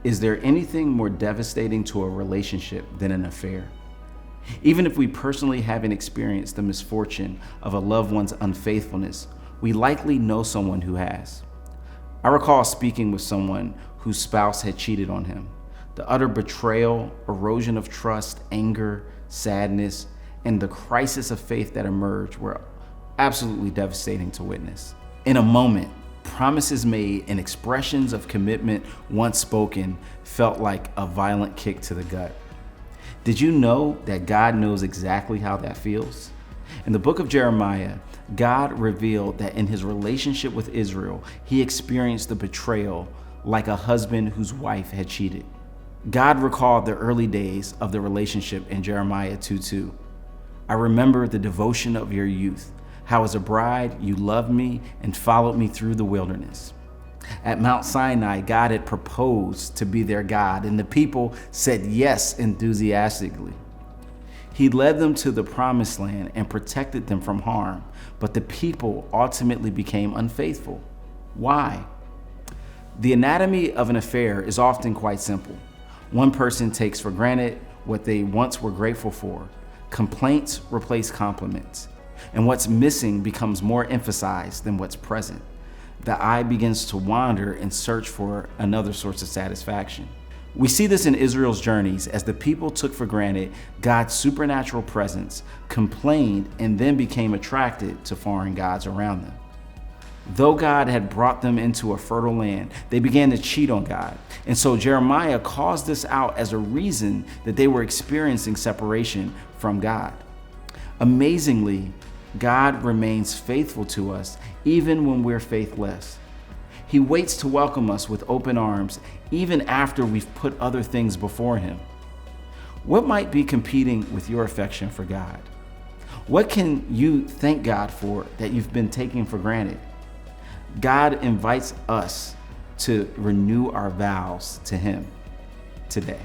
Is there anything more devastating to a relationship than an affair? Even if we personally haven't experienced the misfortune of a loved one's unfaithfulness, we likely know someone who has. I recall speaking with someone whose spouse had cheated on him. The utter betrayal, erosion of trust, anger, sadness, and the crisis of faith that emerged were absolutely devastating to witness. In a moment, promises made and expressions of commitment once spoken felt like a violent kick to the gut. Did you know that God knows exactly how that feels? In the book of Jeremiah, God revealed that in his relationship with Israel, he experienced the betrayal like a husband whose wife had cheated. God recalled the early days of the relationship in Jeremiah 2:2. I remember the devotion of your youth, how as a bride you loved me and followed me through the wilderness. At Mount Sinai, God had proposed to be their God, and the people said yes enthusiastically. He led them to the promised land and protected them from harm, but the people ultimately became unfaithful. Why? The anatomy of an affair is often quite simple. One person takes for granted what they once were grateful for. Complaints replace compliments, and what's missing becomes more emphasized than what's present. The eye begins to wander and search for another source of satisfaction. We see this in Israel's journeys as the people took for granted God's supernatural presence, complained, and then became attracted to foreign gods around them. Though God had brought them into a fertile land, they began to cheat on God. And so Jeremiah calls this out as a reason that they were experiencing separation from God. Amazingly, God remains faithful to us even when we're faithless. He waits to welcome us with open arms even after we've put other things before him. What might be competing with your affection for God? What can you thank God for that you've been taking for granted? God invites us to renew our vows to him today.